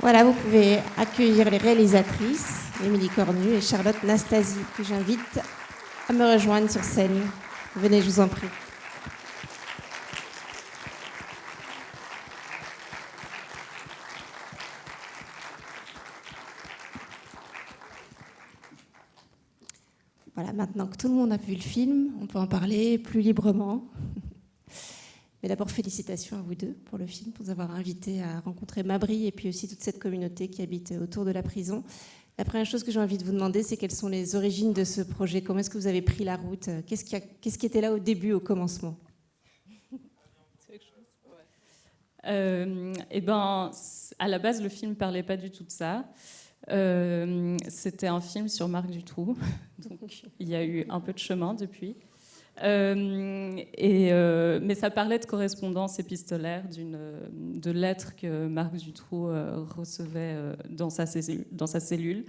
Voilà, vous pouvez accueillir les réalisatrices, Émilie Cornu et Charlotte Nastasi, que j'invite à me rejoindre sur scène. Venez, je vous en prie. Voilà, maintenant que tout le monde a vu le film, on peut en parler plus librement. Mais d'abord, félicitations à vous deux pour le film, pour vous avoir invité à rencontrer Mabry et puis aussi toute cette communauté qui habite autour de la prison. La première chose que j'ai envie de vous demander, c'est quelles sont les origines de ce projet? Comment est-ce que vous avez pris la route? Qu'est-ce qui était là au début, au commencement? À la base, le film ne parlait pas du tout de ça. C'était un film sur Marc Dutroux, donc il y a eu un peu de chemin depuis. Mais ça parlait de correspondance épistolaire, de lettres que Marc Dutroux recevait dans sa cellule.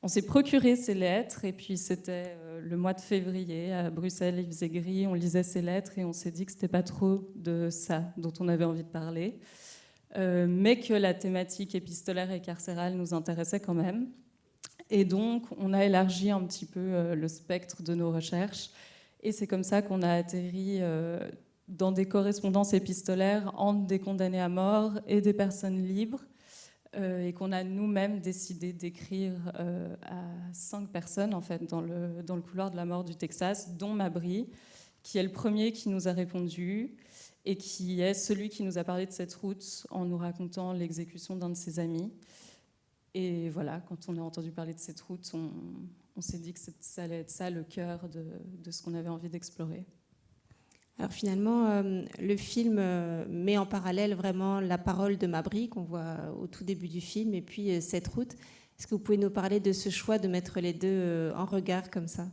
On s'est procuré ces lettres et puis c'était le mois de février à Bruxelles, il faisait gris, on lisait ces lettres et on s'est dit que c'était pas trop de ça dont on avait envie de parler, mais que la thématique épistolaire et carcérale nous intéressait quand même. Et donc on a élargi un petit peu le spectre de nos recherches et c'est comme ça qu'on a atterri dans des correspondances épistolaires entre des condamnés à mort et des personnes libres. Et qu'on a nous-mêmes décidé d'écrire à 5 personnes en fait, dans le couloir de la mort du Texas, dont Mabry, qui est le premier qui nous a répondu et qui est celui qui nous a parlé de cette route en nous racontant l'exécution d'un de ses amis. Et voilà, quand on a entendu parler de cette route, on s'est dit que ça allait être ça le cœur de ce qu'on avait envie d'explorer. Alors finalement, le film met en parallèle vraiment la parole de Mabry qu'on voit au tout début du film et puis cette route. Est-ce que vous pouvez nous parler de ce choix de mettre les deux en regard comme ça?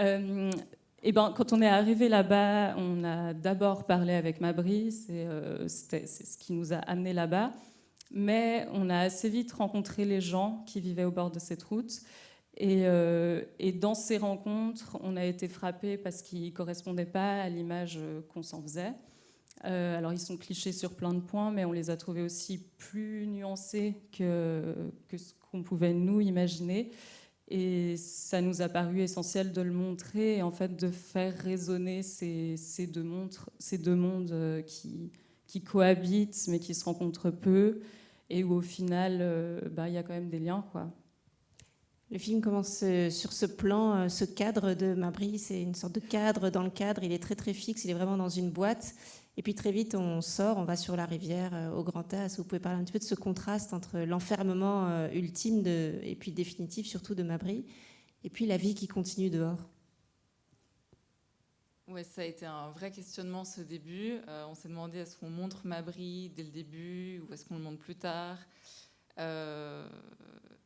Quand on est arrivé là-bas, on a d'abord parlé avec Mabry, c'est ce qui nous a amenés là-bas, mais on a assez vite rencontré les gens qui vivaient au bord de cette route. Et dans ces rencontres, on a été frappés parce qu'ils ne correspondaient pas à l'image qu'on s'en faisait. Alors ils sont clichés sur plein de points, mais on les a trouvés aussi plus nuancés que ce qu'on pouvait nous imaginer. Et ça nous a paru essentiel de le montrer et en fait de faire résonner ces deux mondes qui cohabitent mais qui se rencontrent peu et où au final il y a quand même des liens, quoi. Le film commence sur ce plan, ce cadre de Mabry, c'est une sorte de cadre dans le cadre, il est très très fixe, il est vraiment dans une boîte. Et puis très vite on sort, on va sur la rivière au Grand As. Vous pouvez parler un petit peu de ce contraste entre l'enfermement ultime et puis définitif surtout de Mabry, et puis la vie qui continue dehors. Ouais, ça a été un vrai questionnement ce début. On s'est demandé est-ce qu'on montre Mabry dès le début ou est-ce qu'on le montre plus tard.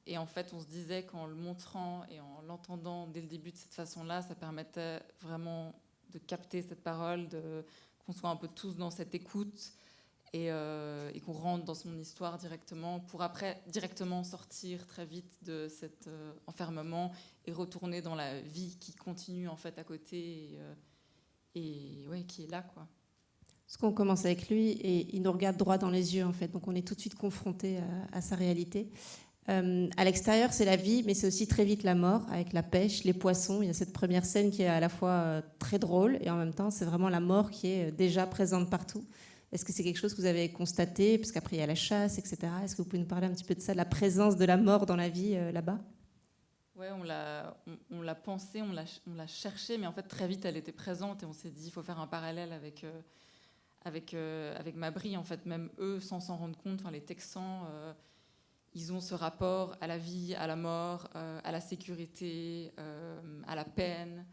Et en fait, on se disait qu'en le montrant et en l'entendant dès le début de cette façon-là, ça permettait vraiment de capter cette parole, qu'on soit un peu tous dans cette écoute et qu'on rentre dans son histoire directement pour après directement sortir très vite de cet enfermement et retourner dans la vie qui continue en fait à côté et ouais, qui est là, quoi. Parce qu'on commence avec lui et il nous regarde droit dans les yeux en fait, donc on est tout de suite confronté à sa réalité. À l'extérieur, c'est la vie, mais c'est aussi très vite la mort, avec la pêche, les poissons. Il y a cette première scène qui est à la fois très drôle et en même temps, c'est vraiment la mort qui est déjà présente partout. Est-ce que c'est quelque chose que vous avez constaté? Parce qu'après, il y a la chasse, etc. Est-ce que vous pouvez nous parler un petit peu de ça, de la présence de la mort dans la vie là-bas? Ouais, on l'a pensé, on l'a cherché, mais en fait, très vite, elle était présente et on s'est dit, il faut faire un parallèle avec Mabry. En fait, même eux, sans s'en rendre compte, les Texans... ils ont ce rapport à la vie, à la mort, à la sécurité, à la peine,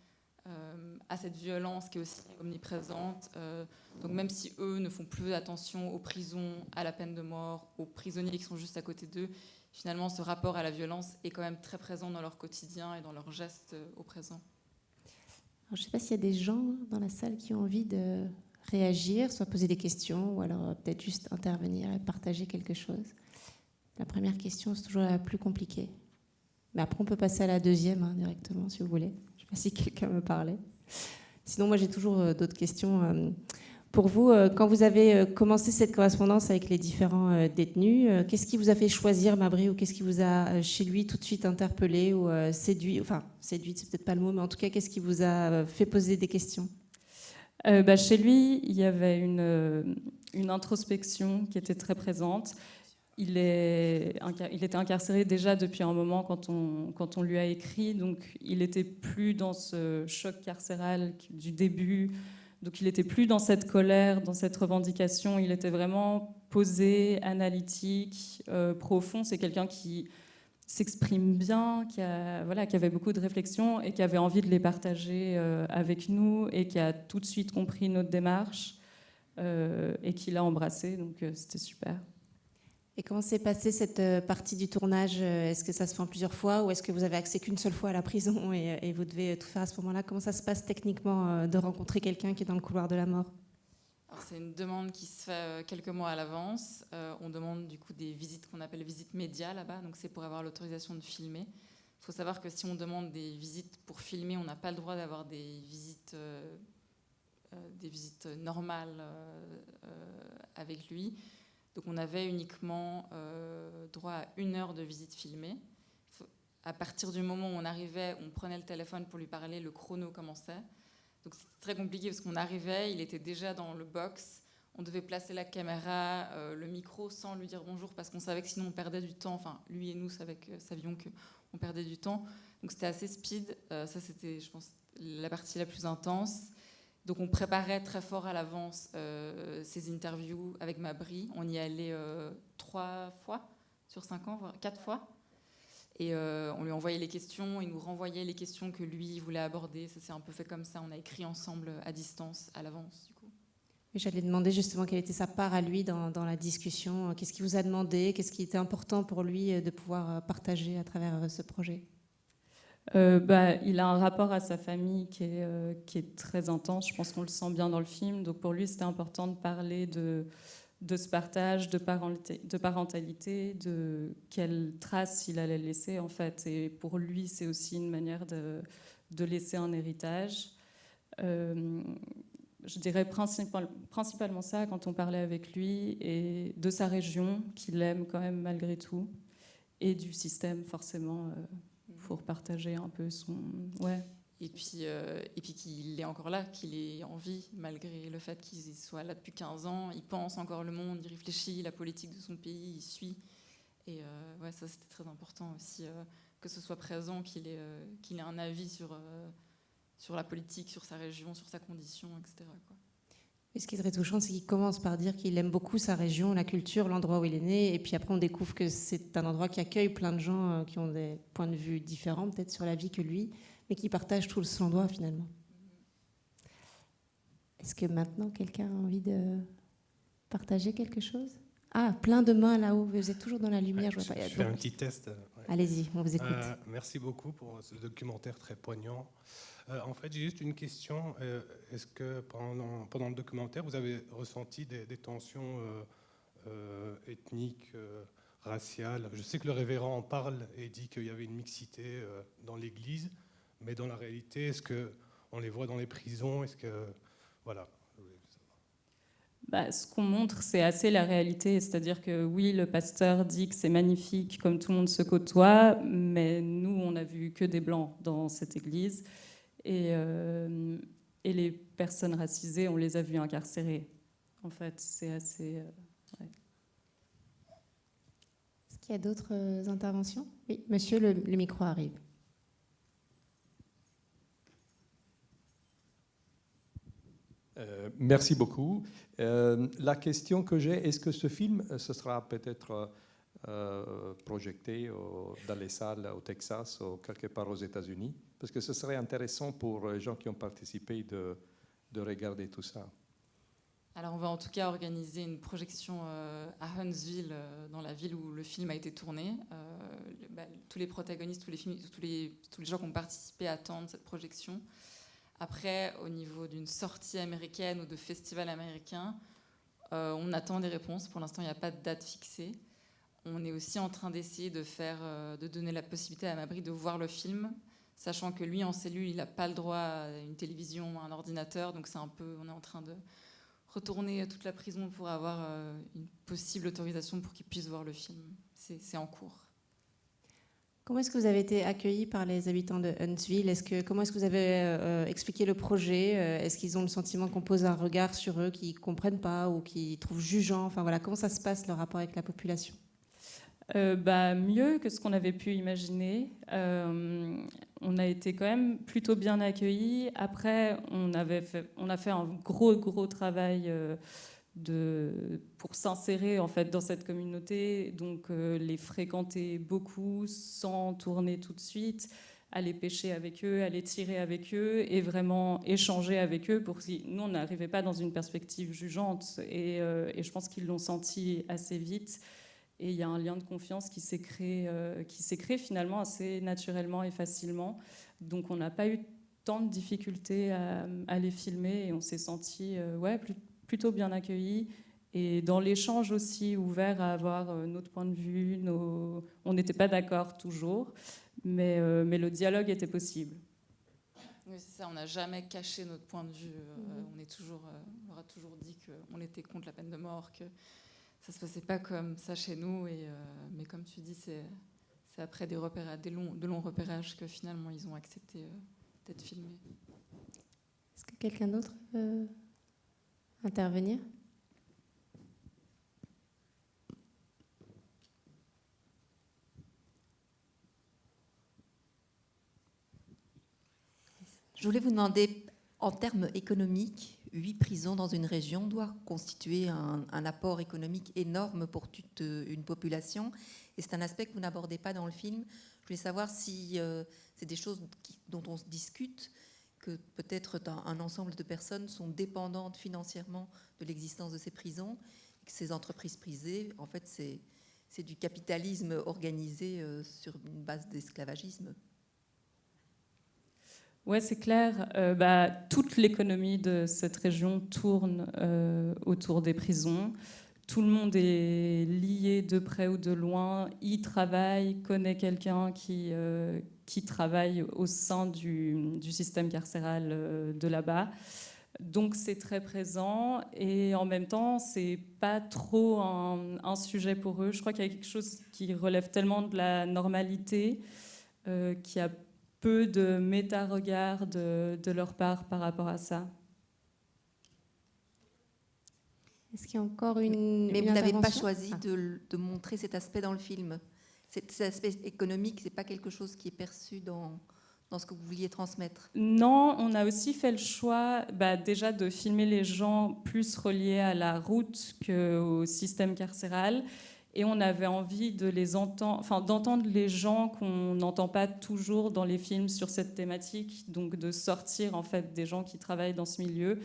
à cette violence qui est aussi omniprésente. Donc même si eux ne font plus attention aux prisons, à la peine de mort, aux prisonniers qui sont juste à côté d'eux, finalement ce rapport à la violence est quand même très présent dans leur quotidien et dans leurs gestes au présent. Alors, je ne sais pas s'il y a des gens dans la salle qui ont envie de réagir, soit poser des questions ou alors peut-être juste intervenir et partager quelque chose. La première question, c'est toujours la plus compliquée. Mais après, on peut passer à la deuxième directement, si vous voulez. Je ne sais pas si quelqu'un me parlait. Sinon, moi, j'ai toujours d'autres questions. Pour vous, quand vous avez commencé cette correspondance avec les différents détenus, qu'est-ce qui vous a fait choisir Mabry, ou qu'est-ce qui vous a, chez lui, tout de suite interpellé ou séduit? Enfin, séduite, c'est peut-être pas le mot, mais en tout cas, qu'est-ce qui vous a fait poser des questions? Chez lui, il y avait une introspection qui était très présente. Il était incarcéré déjà depuis un moment quand on lui a écrit, donc il n'était plus dans ce choc carcéral du début, donc il n'était plus dans cette colère, dans cette revendication, il était vraiment posé, analytique, profond. C'est quelqu'un qui s'exprime bien, qui avait beaucoup de réflexions et qui avait envie de les partager avec nous, et qui a tout de suite compris notre démarche et qui l'a embrassé, donc c'était super. Et comment s'est passée cette partie du tournage? Est-ce que ça se fait en plusieurs fois, ou est-ce que vous avez accès qu'une seule fois à la prison et vous devez tout faire à ce moment-là? Comment ça se passe techniquement de rencontrer quelqu'un qui est dans le couloir de la mort? Alors, c'est une demande qui se fait quelques mois à l'avance. On demande du coup des visites qu'on appelle visites médias là-bas, donc c'est pour avoir l'autorisation de filmer. Il faut savoir que si on demande des visites pour filmer, on n'a pas le droit d'avoir des visites normales avec lui. Donc on avait uniquement droit à 1 heure de visite filmée. À partir du moment où on arrivait, on prenait le téléphone pour lui parler, le chrono commençait. Donc c'était très compliqué parce qu'on arrivait, il était déjà dans le box, on devait placer la caméra, le micro sans lui dire bonjour, parce qu'on savait que sinon on perdait du temps. Enfin, lui et nous savions qu'on perdait du temps. Donc c'était assez speed. Ça, c'était, je pense, la partie la plus intense. Donc on préparait très fort à l'avance ces interviews avec Mabry. On y allait 3 fois sur 5 ans, voire 4 fois. Et on lui envoyait les questions, il nous renvoyait les questions que lui voulait aborder. Ça s'est un peu fait comme ça. On a écrit ensemble à distance, à l'avance, du coup. J'allais demander justement quelle était sa part à lui dans la discussion. Qu'est-ce qu'il vous a demandé? Qu'est-ce qui était important pour lui de pouvoir partager à travers ce projet? Il a un rapport à sa famille qui est très intense. Je pense qu'on le sent bien dans le film. Donc pour lui, c'était important de parler de ce partage, de parentalité, de quelle trace il allait laisser, en fait. Et pour lui, c'est aussi une manière de laisser un héritage. Je dirais principalement ça quand on parlait avec lui, et de sa région, qu'il aime quand même malgré tout, et du système, forcément, pour partager un peu son... Ouais. Et puis qu'il est encore là, qu'il est en vie, malgré le fait qu'il soit là depuis 15 ans. Il pense encore le monde, il réfléchit, la politique de son pays, il suit. Et ça, c'était très important aussi, que ce soit présent, qu'il ait un avis sur la politique, sur sa région, sur sa condition, etc., quoi. Et ce qui est très touchant, c'est qu'il commence par dire qu'il aime beaucoup sa région, la culture, l'endroit où il est né. Et puis après, on découvre que c'est un endroit qui accueille plein de gens qui ont des points de vue différents, peut-être, sur la vie que lui, mais qui partagent tout son endroit, finalement. Est-ce que maintenant, quelqu'un a envie de partager quelque chose? Ah, plein de mains là-haut. Vous êtes toujours dans la lumière. Je fais un petit test. Ouais. Allez-y, on vous écoute. Merci beaucoup pour ce documentaire très poignant. En fait, j'ai juste une question. Est-ce que pendant le documentaire, vous avez ressenti des tensions ethniques, raciales? Je sais que le révérend en parle et dit qu'il y avait une mixité dans l'Église, mais dans la réalité, est-ce qu'on les voit dans les prisons? Est-ce que... Voilà. Ce qu'on montre, c'est assez la réalité. C'est-à-dire que oui, le pasteur dit que c'est magnifique, comme tout le monde se côtoie, mais nous, on n'a vu que des blancs dans cette église. Et les personnes racisées, on les a vues incarcérées. En fait, c'est assez... Ouais. Est-ce qu'il y a d'autres interventions? Oui, monsieur, le micro arrive. Merci beaucoup. La question que j'ai, est-ce que ce film, ce sera peut-être projeté dans les salles au Texas ou quelque part aux États-Unis? Parce que ce serait intéressant pour les gens qui ont participé de regarder tout ça. Alors on va en tout cas organiser une projection à Huntsville, dans la ville où le film a été tourné. Tous les protagonistes, tous les gens qui ont participé attendent cette projection. Après, au niveau d'une sortie américaine ou de festival américain, on attend des réponses. Pour l'instant, il n'y a pas de date fixée. On est aussi en train d'essayer de donner la possibilité à Mabry de voir le film, sachant que lui, en cellule, il n'a pas le droit à une télévision, à un ordinateur. Donc on est en train de retourner toute la prison pour avoir une possible autorisation pour qu'ils puissent voir le film. C'est en cours. Comment est-ce que vous avez été accueillis par les habitants de Huntsville? Comment est-ce que vous avez expliqué le projet? Est-ce qu'ils ont le sentiment qu'on pose un regard sur eux qu'ils ne comprennent pas ou qu'ils trouvent jugeant? Enfin voilà, comment ça se passe, le rapport avec la population? Mieux que ce qu'on avait pu imaginer. On a été quand même plutôt bien accueillis. Après, on a fait un gros travail pour s'insérer en fait dans cette communauté, donc les fréquenter beaucoup sans tourner tout de suite, aller pêcher avec eux, aller tirer avec eux et vraiment échanger avec eux pour si nous on n'arrivait pas dans une perspective jugeante et je pense qu'ils l'ont senti assez vite. Et il y a un lien de confiance qui s'est créé finalement assez naturellement et facilement. Donc on n'a pas eu tant de difficultés à les filmer et on s'est senti plutôt bien accueillis. Et dans l'échange aussi, ouvert à avoir notre point de vue. On n'était pas d'accord toujours, mais le dialogue était possible. Oui, c'est ça, on n'a jamais caché notre point de vue. On aura toujours dit qu'on était contre la peine de mort, que ça se passait pas comme ça chez nous, mais comme tu dis, c'est après de longs repérages que finalement ils ont accepté d'être filmés. Est-ce que quelqu'un d'autre veut intervenir? Je voulais vous demander, en termes économiques, 8 prisons dans une région doivent constituer un apport économique énorme pour toute une population. Et c'est un aspect que vous n'abordez pas dans le film. Je voulais savoir si c'est des choses dont on se discute, que peut-être un ensemble de personnes sont dépendantes financièrement de l'existence de ces prisons, et que ces entreprises privées, en fait, c'est du capitalisme organisé sur une base d'esclavagisme. Ouais, c'est clair. Toute l'économie de cette région tourne autour des prisons. Tout le monde est lié de près ou de loin, y travaille, connaît quelqu'un qui travaille au sein du système carcéral de là-bas. Donc c'est très présent et en même temps, c'est pas trop un sujet pour eux. Je crois qu'il y a quelque chose qui relève tellement de la normalité qu'il y a peu de méta-regard de leur part par rapport à ça. Est-ce qu'il y a encore une Mais vous n'avez pas intervention? choisi de montrer cet aspect dans le film. Cet aspect économique, c'est pas quelque chose qui est perçu dans ce que vous vouliez transmettre. Non, on a aussi fait le choix déjà de filmer les gens plus reliés à la route qu'au système carcéral. Et on avait envie de d'entendre les gens qu'on n'entend pas toujours dans les films sur cette thématique, donc de sortir en fait des gens qui travaillent dans ce milieu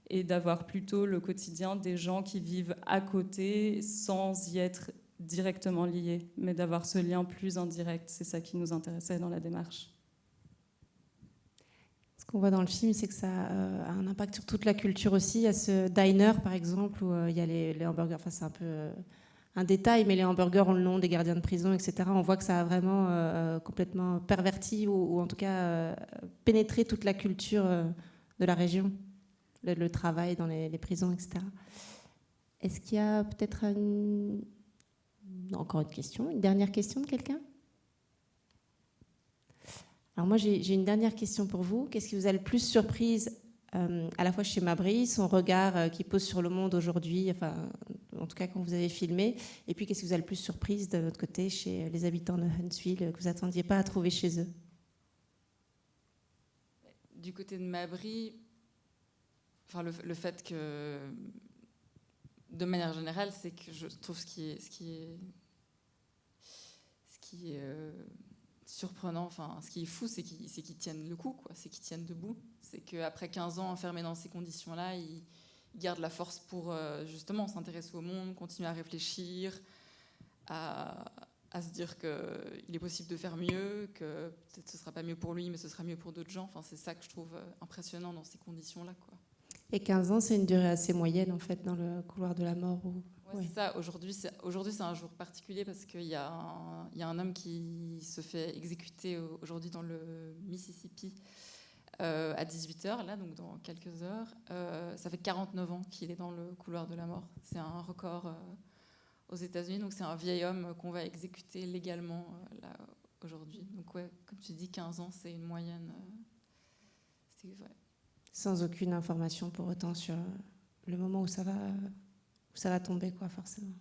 et d'avoir plutôt le quotidien des gens qui vivent à côté sans y être directement liés, mais d'avoir ce lien plus indirect. C'est ça qui nous intéressait dans la démarche. Ce qu'on voit dans le film, c'est que ça a un impact sur toute la culture aussi. Il y a ce diner, par exemple, où il y a les hamburgers. Enfin, c'est un peu un détail, mais les hamburgers ont le nom des gardiens de prison, etc. On voit que ça a vraiment complètement perverti ou en tout cas pénétré toute la culture de la région, le travail dans les prisons, etc. Est-ce qu'il y a peut-être encore une question, une dernière question de quelqu'un? Alors moi, j'ai une dernière question pour vous. Qu'est-ce qui vous a le plus surprise à la fois chez Mabry, son regard qu'il pose sur le monde aujourd'hui, enfin, en tout cas quand vous avez filmé, et puis qu'est-ce qui vous a le plus surprise de votre côté chez les habitants de Huntsville que vous n'attendiez pas à trouver chez eux? Du côté de Mabry, enfin, le fait que, de manière générale, c'est que je trouve ce qui est surprenant, enfin, ce qui est fou, c'est qu'ils tiennent le coup, quoi. C'est qu'ils tiennent debout. C'est qu'après 15 ans enfermés dans ces conditions-là, ils gardent la force pour justement s'intéresser au monde, continuer à réfléchir, à se dire qu'il est possible de faire mieux, que peut-être ce ne sera pas mieux pour lui, mais ce sera mieux pour d'autres gens. Enfin, c'est ça que je trouve impressionnant dans ces conditions-là, quoi. Et 15 ans, c'est une durée assez moyenne, en fait, dans le couloir de la mort. Ouais, c'est ça. Aujourd'hui, c'est un jour particulier parce qu'il y a un homme qui se fait exécuter aujourd'hui dans le Mississippi à 18h, là, donc dans quelques heures. Ça fait 49 ans qu'il est dans le couloir de la mort. C'est un record aux États-Unis. Donc c'est un vieil homme qu'on va exécuter légalement là, aujourd'hui. Donc ouais, comme tu dis, 15 ans, c'est une moyenne. Ouais. Sans aucune information pour autant sur le moment où ça va tomber, quoi, forcément.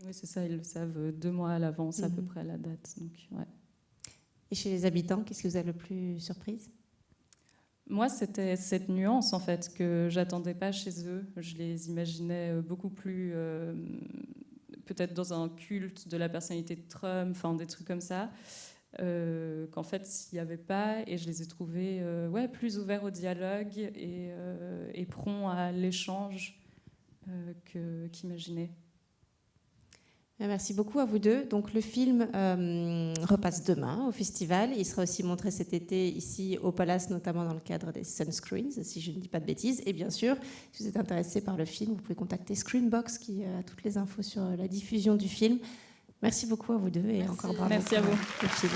Oui, c'est ça, ils le savent 2 mois à l'avance à peu près la date. Donc, ouais. Et chez les habitants, qu'est-ce que vous avez le plus surprise? Moi, c'était cette nuance, en fait, que j'attendais pas chez eux. Je les imaginais beaucoup plus, peut-être dans un culte de la personnalité de Trump, enfin des trucs comme ça, qu'en fait, il n'y avait pas. Et je les ai trouvés plus ouverts au dialogue et prompts à l'échange qu'imaginaient. Merci beaucoup à vous deux. Donc le film repasse demain au festival. Il sera aussi montré cet été ici au Palace, notamment dans le cadre des Sunscreens, si je ne dis pas de bêtises. Et bien sûr, si vous êtes intéressé par le film, vous pouvez contacter Screenbox qui a toutes les infos sur la diffusion du film. Merci beaucoup à vous deux et encore bravo. Merci à vous. Le film.